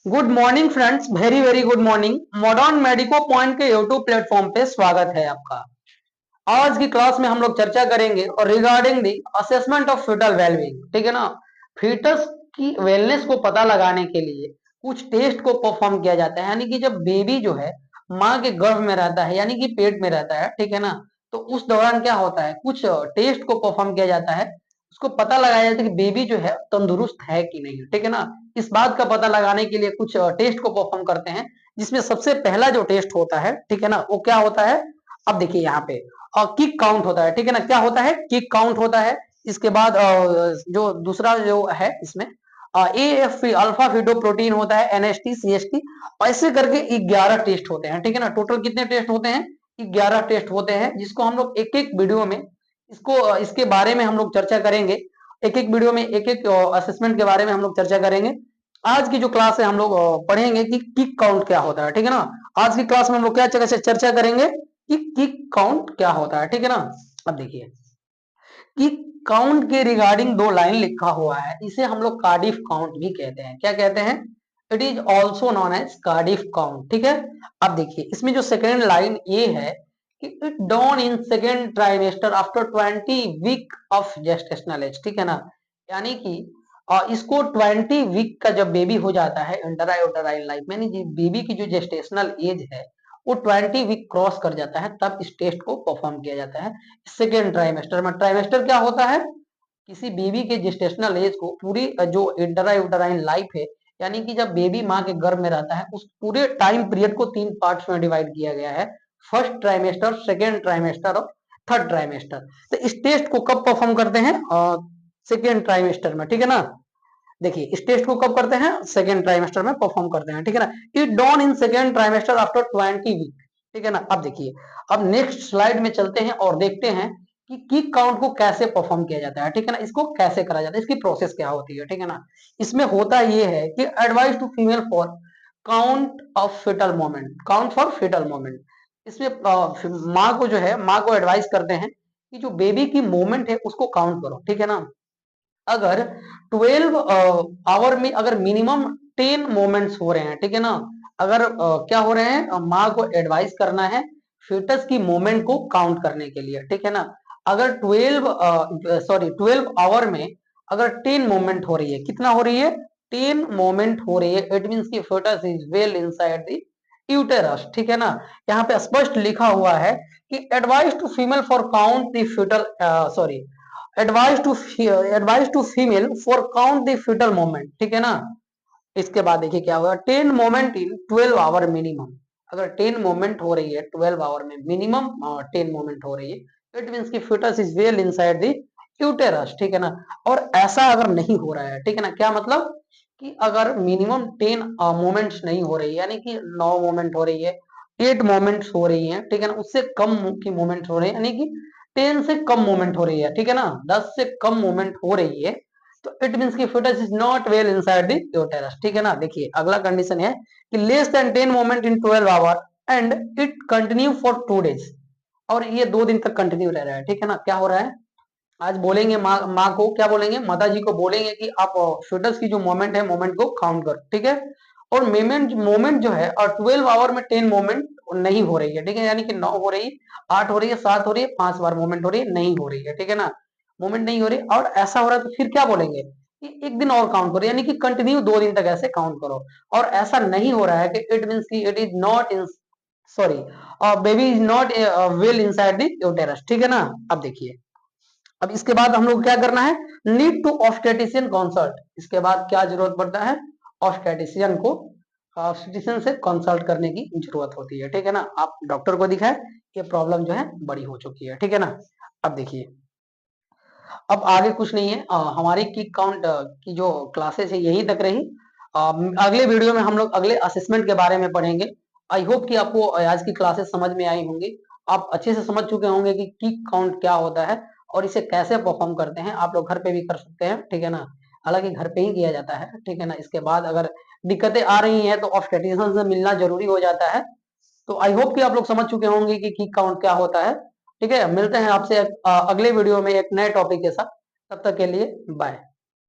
Good morning friends, very very good morning. Modern medico point के YouTube platform पे स्वागत है आपका। आज की क्लास में हम लोग चर्चा करेंगे और regarding the assessment of fetal wellbeing, ठीक है ना। फीटस की वेलनेस को पता लगाने के लिए कुछ टेस्ट को परफॉर्म किया जाता है, यानी कि जब बेबी जो है माँ के गर्भ में रहता है, यानी कि पेट में रहता है, ठीक है ना। तो उस दौरान क्या होता है, कुछ टेस्ट को परफॉर्म किया जाता है। उसको पता लगाया जाता है कि बेबी जो है तंदुरुस्त है कि नहीं, ठीक है ना। इस बात का पता लगाने के लिए कुछ टेस्ट को परफॉर्म करते हैं, जिसमें सबसे पहला जो टेस्ट होता है, ठीक है ना, वो क्या होता है। अब देखिए यहाँ पे किक काउंट होता है, ठीक है ना। क्या होता है, किक काउंट होता है। इसके बाद जो दूसरा जो है इसमें एएफ अल्फा फीटोप्रोटीन होता है, एनएसटी, सीएसटी। ऐसे करके 11 टेस्ट होते हैं, ठीक है ना। टोटल कितने टेस्ट होते हैं, 11 टेस्ट होते हैं, जिसको हम लोग एक एक वीडियो में इसके बारे में हम लोग चर्चा करेंगे। एक एक वीडियो में एक एक असेसमेंट के बारे में हम लोग चर्चा करेंगे। आज की जो क्लास है हम लोग पढ़ेंगे कि किक काउंट क्या होता है, ठीक है ना। आज की क्लास में हम लोग क्या चर्चा करेंगे कि किक काउंट क्या होता है, ठीक है ना। अब देखिए, किक काउंट के रिगार्डिंग दो लाइन लिखा हुआ है, इसे हम लोग कार्डिफ काउंट भी कहते हैं। क्या कहते हैं, it is also known as Cardiff count, ठीक है। अब देखिए इसमें जो सेकेंड लाइन ये है कि it done in second trimester after 20 week of gestational age, ठीक है ना। यानी कि इसको 20 वीक का जब बेबी हो जाता है इंटरायूटेराइन लाइफ में, यानी बेबी की जो जेस्टेशनल एज है वो 20 वीक क्रॉस कर जाता है, तब इस टेस्ट को परफॉर्म किया जाता है सेकेंड ट्राइमेस्टर में। ट्राइमेस्टर क्या होता है, किसी बेबी के जेस्टेशनल एज को पूरी जो इंटरायूटेराइन लाइफ है, यानी कि जब बेबी माँ के गर्भ में रहता है, उस पूरे टाइम पीरियड को 3 पार्ट्स में डिवाइड किया गया है। फर्स्ट ट्राइमेस्टर, सेकेंड ट्राइमेस्टर और थर्ड ट्राइमेस्टर। तो इस टेस्ट को कब परफॉर्म करते हैं, सेकेंड ट्राइमेस्टर में, ठीक है ना। देखिए इस टेस्ट को कब करते हैं, सेकेंड ट्राइमेस्टर में परफॉर्म करते हैं, ठीक है ना। It done in second trimester after 20 week, ठीक है ना। अब देखिए, अब नेक्स्ट स्लाइड में चलते हैं और देखते हैं कि किक काउंट को कैसे परफॉर्म किया जाता है, ठीक है ना। इसको कैसे करा जाता है, इसकी प्रोसेस क्या होती है, ठीक है ना। इसमें होता ये है कि advice to female for count of fetal moment, count for fetal moment. इसमें माँ को जो है, माँ को एडवाइस करते हैं कि जो बेबी की मोमेंट है उसको काउंट करो, ठीक है ना। अगर 12 आवर में अगर मिनिमम 10 मोमेंट्स हो रहे हैं, ठीक है ना। अगर क्या हो रहे हैं, माँ को एडवाइस करना है फीटस की मोमेंट को काउंट करने के लिए, ठीक है ना। अगर 12 आवर में अगर 10 मोमेंट हो रही है, कितना हो रही है, 10 मोमेंट हो रही है, इट मीन्स की fetus is well inside the uterus, ठीक है ना। यहाँ पे स्पष्ट लिखा हुआ है कि advice to female for count the fetal, sorry, advice to female for count the fetal moment, ठीक है ना। इसके बाद देखिए क्या होगा, 10 मोमेंट इन 12 आवर मिनिमम। अगर 10 मोमेंट हो रही है 12 आवर में, मिनिमम 10 मोमेंट हो रही है, इट मीन्स की fetus is well inside the uterus, ठीक है ना। और ऐसा अगर नहीं हो रहा है, ठीक है ना, क्या मतलब कि अगर मिनिमम 10 मोमेंट्स नहीं हो रही है, यानी कि 9 मोमेंट हो रही है, 8 मोमेंट्स हो रही है, ठीक है ना, उससे कम की मोमेंट हो रही है, यानी कि 10 से कम मोमेंट हो रही है, ठीक है ना, 10 से कम मोमेंट हो रही है, तो इट मींस की fetus is not well inside the uterus, ठीक है ना। देखिए अगला कंडीशन है कि less than 10 moment in 12 our and it continue for 2 days, और ये 2 दिन तक कंटिन्यू रह रहा है, ठीक है ना। क्या हो रहा है, आज बोलेंगे माँ को, क्या बोलेंगे, माता जी को बोलेंगे कि आप fetus की जो मोमेंट है, मोमेंट को काउंट करो, ठीक है। और मोमेंट मोमेंट जो है, और 12 आवर में 10 मोमेंट नहीं हो रही है, ठीक है, यानी कि 9 हो रही है, 8 हो रही है, 7 हो रही है, 5 बार मोमेंट हो रही है, नहीं हो रही है, ठीक है ना। मोमेंट नहीं हो रही और ऐसा हो रहा है, तो फिर क्या बोलेंगे कि एक दिन और काउंट करो, यानी कि कंटिन्यू 2 दिन तक ऐसे काउंट करो। और ऐसा नहीं हो रहा है कि इट मीन्स की it is not in, sorry, baby is not well inside the uterus, ठीक है ना। अब देखिए, अब इसके बाद हम लोग क्या करना है, नीड टू ऑब्स्टेटिशियन कंसल्ट। इसके बाद क्या जरूरत पड़ता है, ऑब्स्टेटिशियन को, ऑब्स्टेटिशियन से कंसल्ट करने की जरूरत होती है, ठीक है ना। आप डॉक्टर को दिखाएं, ये प्रॉब्लम जो है बड़ी हो चुकी है, ठीक है ना। अब देखिए, अब आगे कुछ नहीं है, हमारी किक काउंट की जो क्लासेस है यही तक रही। अगले वीडियो में हम लोग अगले असेसमेंट के बारे में पढ़ेंगे। आई होप कि आपको आज की क्लासेस समझ में आई होंगी। आप अच्छे से समझ चुके होंगे कि किक काउंट क्या होता है और इसे कैसे परफॉर्म करते हैं। आप लोग घर पे भी कर सकते हैं, ठीक है ना। हालांकि घर पे ही किया जाता है, ठीक है ना। इसके बाद अगर दिक्कतें आ रही हैं तो ऑब्स्टेट्रिशियन से मिलना जरूरी हो जाता है। तो आई होप कि आप लोग समझ चुके होंगे कि किक काउंट क्या होता है। ठीक है, मिलते हैं आपसे अगले वीडियो में एक नए टॉपिक के साथ। तब तक के लिए बाय।